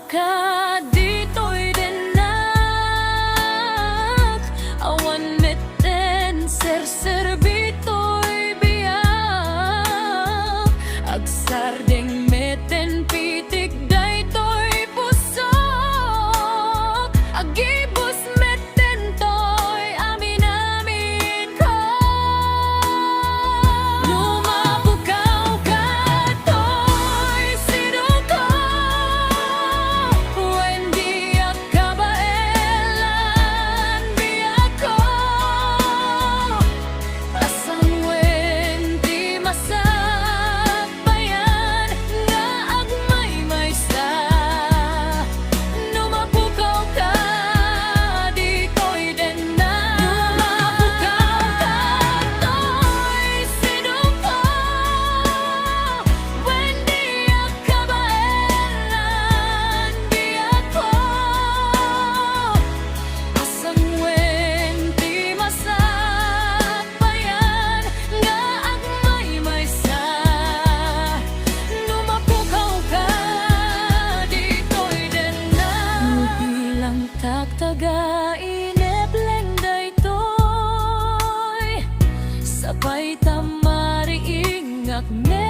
ka dito'y denak awan meten serbito'y biyak agsardeng meten pitik dayto'y pusok agibus meten to'y amin ko lumabukaw ka to'y sinuko Wendy akabaelan biyako asang Wendy masakbayan nga agmay maysa lumabukaw ka dito'y denak lumabukaw ka to'y sinuko Wendy akabaelan biyako asang Wendy masakbayan nga agmay maysa lumabukaw ka dito'y denak bilang tagtaga inebleng daytoy sabay tamariing akne